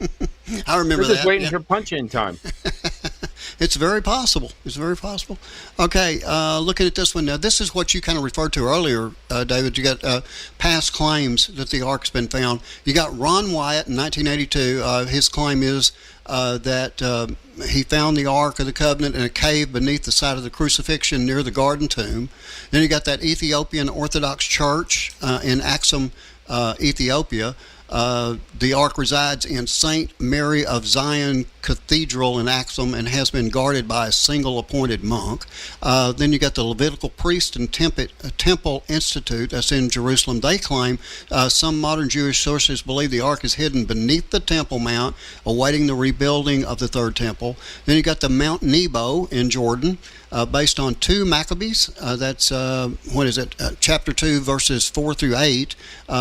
I remember that. They're just waiting for punch-in time. It's very possible. It's very possible. Okay, looking at this one now, this is what you kind of referred to earlier, David. You got past claims that the Ark's been found. You got Ron Wyatt in 1982. His claim is that he found the Ark of the Covenant in a cave beneath the site of the crucifixion near the Garden Tomb. Then you got that Ethiopian Orthodox Church in Axum, Ethiopia. The Ark resides in St. Mary of Zion Cathedral in Axum and has been guarded by a single appointed monk. Then you got the Levitical Priest and Temple Institute that's in Jerusalem. They claim some modern Jewish sources believe the Ark is hidden beneath the Temple Mount, awaiting the rebuilding of the Third Temple. Then you got the Mount Nebo in Jordan, based on 2 Maccabees. That's chapter 2, verses 4 through 8.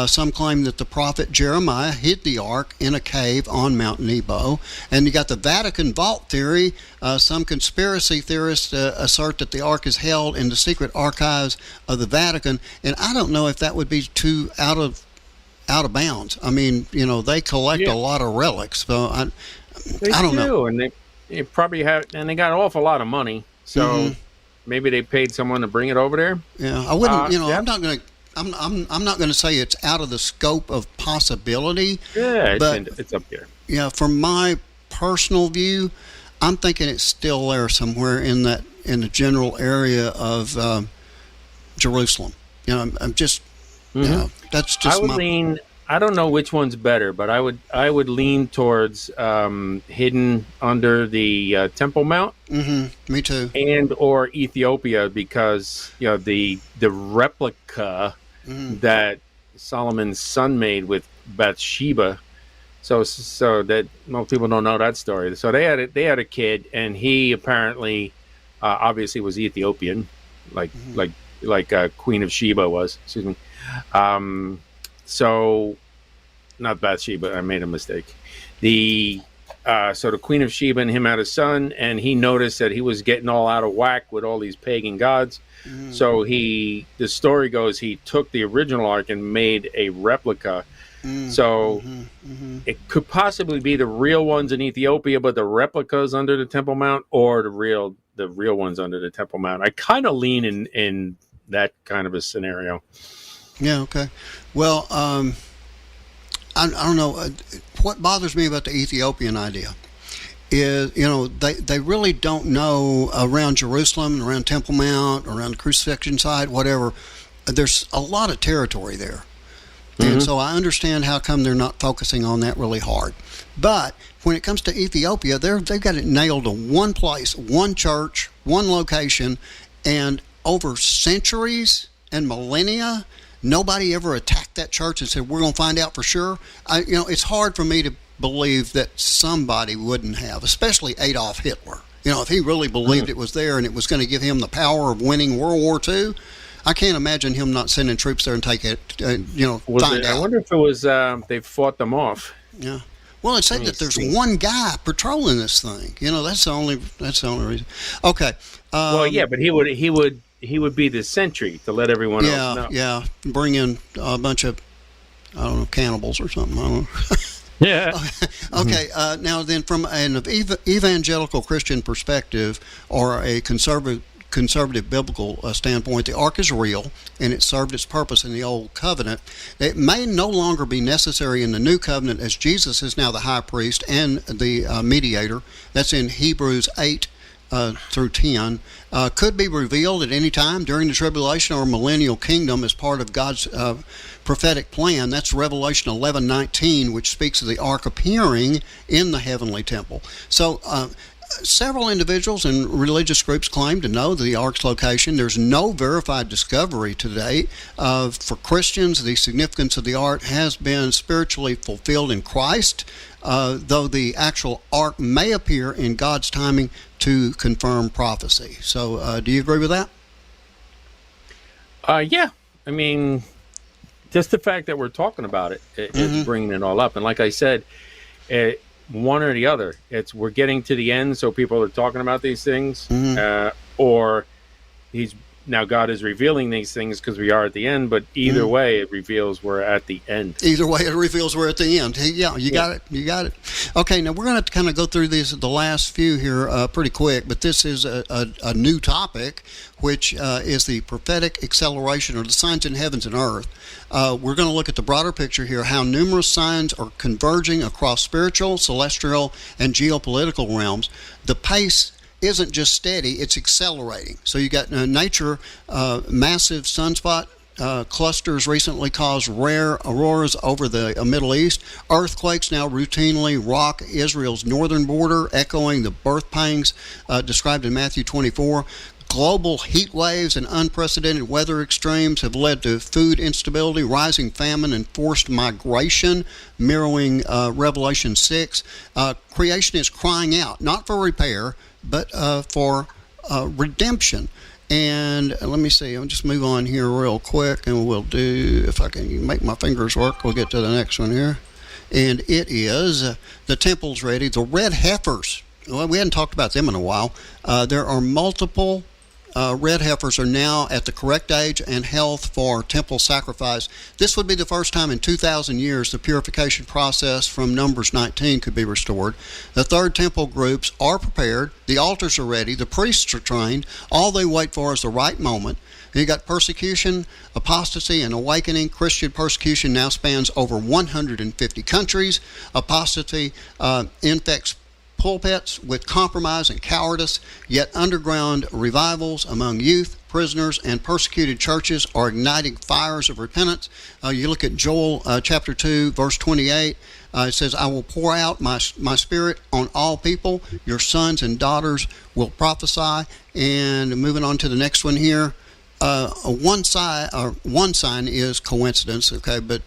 Some claim that the prophet Jeremiah hid the Ark in a cave on Mount Nebo. And you got the Vatican vault theory. Some conspiracy theorists assert that the Ark is held in the secret archives of the Vatican, and I don't know if that would be too out of bounds. I mean, they collect a lot of relics, so I don't know. And they probably have, and they got an awful lot of money, so maybe they paid someone to bring it over there. Yeah, I wouldn't. I'm not going to. I'm not going to say it's out of the scope of possibility. Yeah, but it's up there. Yeah, from my personal view, I'm thinking it's still there somewhere in the general area of Jerusalem. I'm just that's just I don't know which one's better, but I would lean towards hidden under the Temple Mount. Me too. And or Ethiopia, because the replica that Solomon's son made with Bathsheba. So that most people don't know that story. So they had a kid, and he apparently obviously was Ethiopian, like Queen of Sheba was. Excuse me. So not Bathsheba, I made a mistake. So the Queen of Sheba and him had a son, and he noticed that he was getting all out of whack with all these pagan gods. So the story goes, he took the original Ark and made a replica. So it could possibly be the real ones in Ethiopia, but the replicas under the Temple Mount, or the real ones under the Temple Mount. I kind of lean in that kind of a scenario. Yeah. Okay. Well, I don't know. What bothers me about the Ethiopian idea is, they really don't know around Jerusalem, around Temple Mount, around the crucifixion site, whatever. There's a lot of territory there. And so I understand how come they're not focusing on that really hard. But when it comes to Ethiopia, they've got it nailed to one place, one church, one location, and over centuries and millennia, nobody ever attacked that church and said, we're going to find out for sure. It's hard for me to believe that somebody wouldn't have, especially Adolf Hitler. If he really believed it was there and it was going to give him the power of winning World War II, I can't imagine him not sending troops there and take it. Find out. I wonder if it was they fought them off. Yeah. Well, it said that there's one guy patrolling this thing. That's the only reason. Okay. But he would be the sentry to let everyone else know. Yeah. Bring in a bunch of, I don't know, cannibals or something. I don't know. Yeah. Okay. Now then, from an evangelical Christian perspective or a conservative biblical standpoint, the ark is real and it served its purpose in the old covenant. It may no longer be necessary in the new covenant, as Jesus is now the high priest and the mediator. That's in Hebrews 8 through 10. Could be revealed at any time during the tribulation or millennial kingdom as part of God's prophetic plan. That's Revelation 11:19, which speaks of the ark appearing in the heavenly temple. So several individuals and religious groups claim to know the ark's location. There's no verified discovery to date. For Christians, the significance of the ark has been spiritually fulfilled in Christ, though the actual ark may appear in God's timing to confirm prophecy. So do you agree with that? Yeah. I mean, just the fact that we're talking about it is bringing it all up. And like I said, one or the other. We're getting to the end, so people are talking about these things, or God is revealing these things because we are at the end. But either way, it reveals we're at the end. Either way, it reveals we're at the end. Yeah, you got it. You got it. Okay, now we're going to kind of go through the last few here pretty quick, but this is a new topic, which is the prophetic acceleration, or the signs in heavens and earth. We're going to look at the broader picture here, how numerous signs are converging across spiritual, celestial, and geopolitical realms. The pace isn't just steady, it's accelerating. So you got nature, massive sunspot clusters recently caused rare auroras over the Middle East. Earthquakes now routinely rock Israel's northern border, echoing the birth pangs described in Matthew 24. Global heat waves and unprecedented weather extremes have led to food instability, rising famine, and forced migration, mirroring Revelation 6. Creation is crying out, not for repair, but for redemption. And let me see, I'll just move on here real quick, and we'll do, if I can make my fingers work, we'll get to the next one here. And it is the temple's ready. The red heifers, well, we hadn't talked about them in a while. There are multiple red heifers are now at the correct age and health for temple sacrifice. This would be the first time in 2,000 years the purification process from Numbers 19 could be restored. The third temple groups are prepared. The altars are ready. The priests are trained. All they wait for is the right moment. You got persecution, apostasy, and awakening. Christian persecution now spans over 150 countries. Apostasy infects pulpits with compromise and cowardice, yet underground revivals among youth, prisoners, and persecuted churches are igniting fires of repentance. You look at Joel chapter 2, verse 28. It says, I will pour out my spirit on all people. Your sons and daughters will prophesy. And moving on to the next one here. One sign is coincidence, okay, but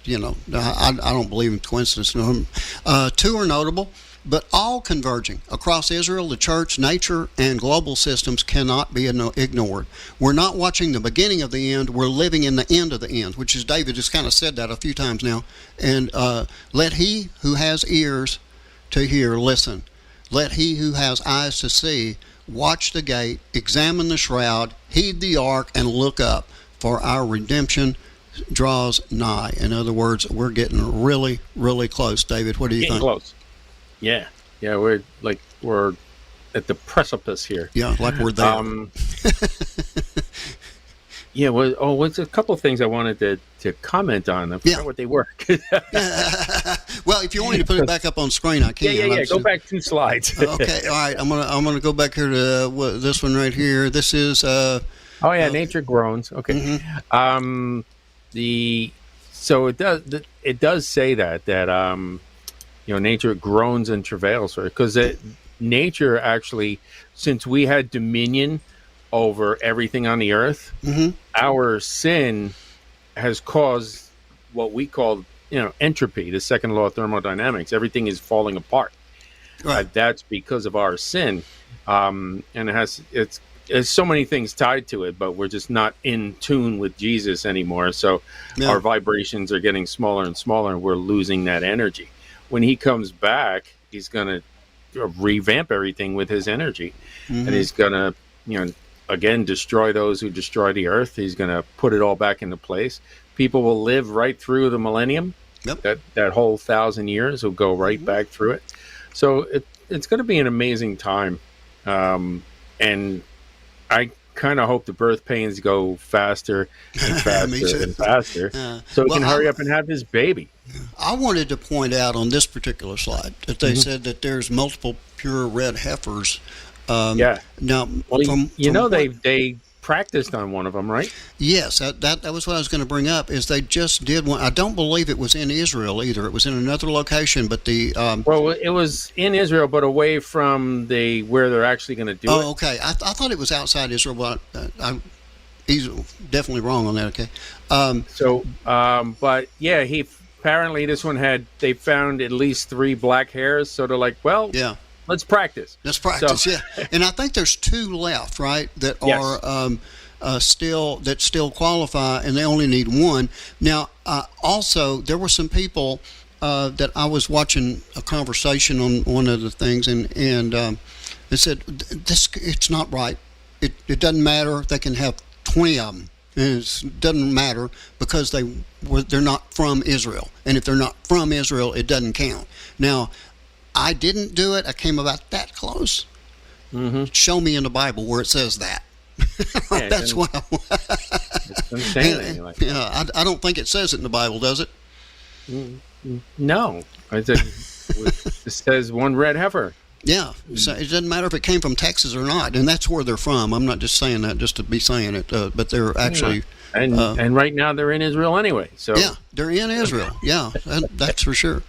I don't believe in coincidence. Two are notable, but all converging across Israel, the church, nature, and global systems cannot be ignored. We're not watching the beginning of the end, we're living in the end of the end, which is, David just kind of said that a few times now. And let he who has ears to hear listen. Let he who has eyes to see watch the gate, examine the shroud, heed the ark, and look up, for our redemption draws nigh. In other words, we're getting really, really close. David, what do you think? Close. Yeah, we're at the precipice here. Yeah, like we're there. What's a couple of things I wanted to comment on. I forgot what they were. Well, if you want me to put it back up on screen, I can. Yeah. Go back 2 slides. Okay, all right. I'm gonna go back here to this one right here. This is. Nature groans. Okay. So it does say that nature groans and travails, because nature actually, since we had dominion over everything on the earth, our sin has caused what we call entropy, the second law of thermodynamics. Everything is falling apart. Right. That's because of our sin, and it there's so many things tied to it, but we're just not in tune with Jesus anymore. So our vibrations are getting smaller and smaller, and we're losing that energy. When he comes back, he's going to revamp everything with his energy, and he's going to, again, destroy those who destroy the earth. He's going to put it all back into place. People will live right through the millennium. That whole 1,000 years will go right back through it. So it's going to be an amazing time. And I kind of hope the birth pains go faster and faster and faster, so we can hurry up and have this baby. I wanted to point out on this particular slide that they said that there's multiple pure red heifers. Now, they practiced on one of them, right? Yes, that was what I was going to bring up. Is they just did one. I don't believe it was in Israel either. It was in another location, but the it was in Israel, but away from where they're actually going to do it. Oh, okay. I thought it was outside Israel, but I'm definitely wrong on that. Okay. But yeah, apparently this one they found at least 3 black hairs, so they're like, well, yeah. Let's practice. Yeah. And I think there's 2 left, right, that are still qualify, and they only need 1. Now, also, there were some people that I was watching a conversation on one of the things, and they said, it's not right. It doesn't matter. They can have 20 of them. It doesn't matter because they're not from Israel. And if they're not from Israel, it doesn't count. Now, I didn't do it. I came about that close. Show me in the Bible where it says that. That's what I don't think it says it in the Bible, does it? No. It says 1 red heifer. Yeah. So it doesn't matter if it came from Texas or not, and that's where they're from. I'm not just saying that just to be saying it, but they're actually... And right now they're in Israel anyway. So yeah, they're in Israel. Yeah, that's for sure.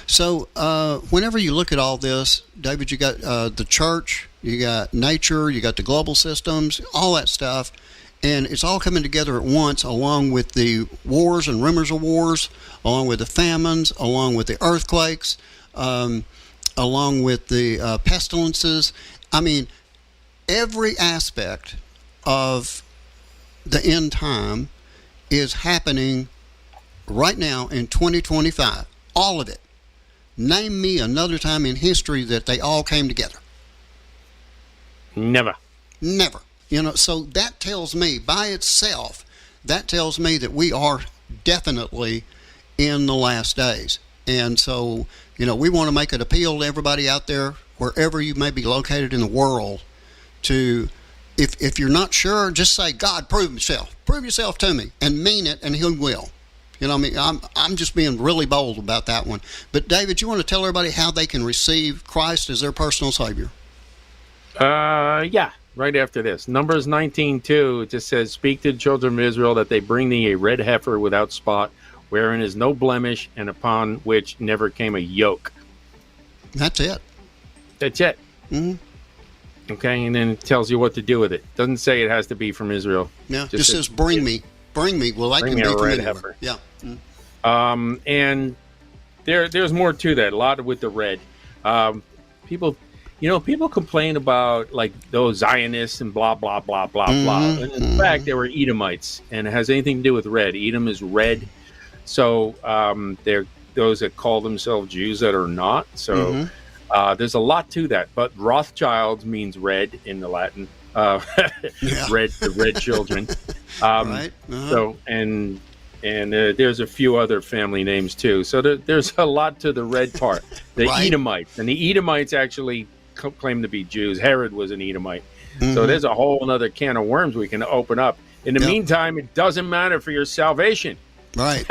So whenever you look at all this, David, you got the church, you got nature, you got the global systems, all that stuff, and it's all coming together at once, along with the wars and rumors of wars, along with the famines, along with the earthquakes, along with the pestilences. I mean, every aspect of the end time is happening right now in 2025. All of it. Name me another time in history that they all came together. Never. So that tells me by itself, that we are definitely in the last days. And so, we want to make an appeal to everybody out there, wherever you may be located in the world, to... If you're not sure, just say, God, prove yourself to me, and mean it, and He will. I'm just being really bold about that one. But David, you want to tell everybody how they can receive Christ as their personal Savior? Yeah, right after this. Numbers 19:2, it just says, speak to the children of Israel that they bring thee a red heifer without spot, wherein is no blemish, and upon which never came a yoke. That's it. Mm-hmm. Okay, and then it tells you what to do with it. Doesn't say it has to be from Israel. Yeah, just says, bring me. Well, I can be from anywhere. Heifer. Yeah. Mm-hmm. And there's more to that. A lot with the red. People complain about like those Zionists and blah blah blah blah blah. And in fact, they were Edomites, and it has anything to do with red. Edom is red, so they're those that call themselves Jews that are not. So. There's a lot to that, but Rothschild means red in the Latin. The red children. Right. So and there's a few other family names too. So there's a lot to the red part. The Edomites, and the Edomites actually claim to be Jews. Herod was an Edomite. So there's a whole other can of worms we can open up. In the meantime, it doesn't matter for your salvation. Right.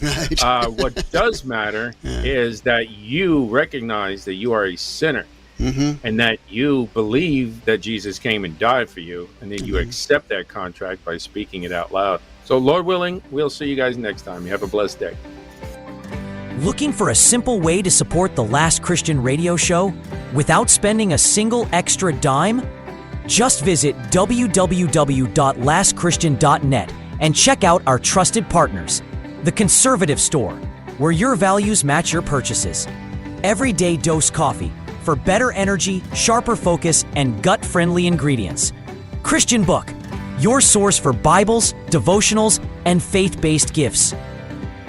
Right. What does matter is that you recognize that you are a sinner, and that you believe that Jesus came and died for you, and then you accept that contract by speaking it out loud. So, Lord willing, we'll see you guys next time. You have a blessed day. Looking for a simple way to support the Last Christian Radio Show without spending a single extra dime? Just visit www.lastchristian.net and check out our trusted partners. The Conservative Store, where your values match your purchases. Everyday Dose Coffee, for better energy, sharper focus, and gut-friendly ingredients. Christian Book, your source for Bibles, devotionals, and faith-based gifts.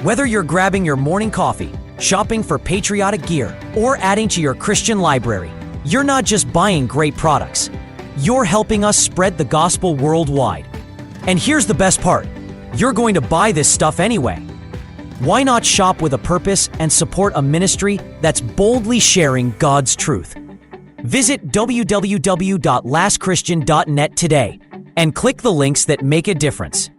Whether you're grabbing your morning coffee, shopping for patriotic gear, or adding to your Christian library, you're not just buying great products. You're helping us spread the gospel worldwide. And here's the best part. You're going to buy this stuff anyway. Why not shop with a purpose and support a ministry that's boldly sharing God's truth? Visit www.lastchristian.net today and click the links that make a difference.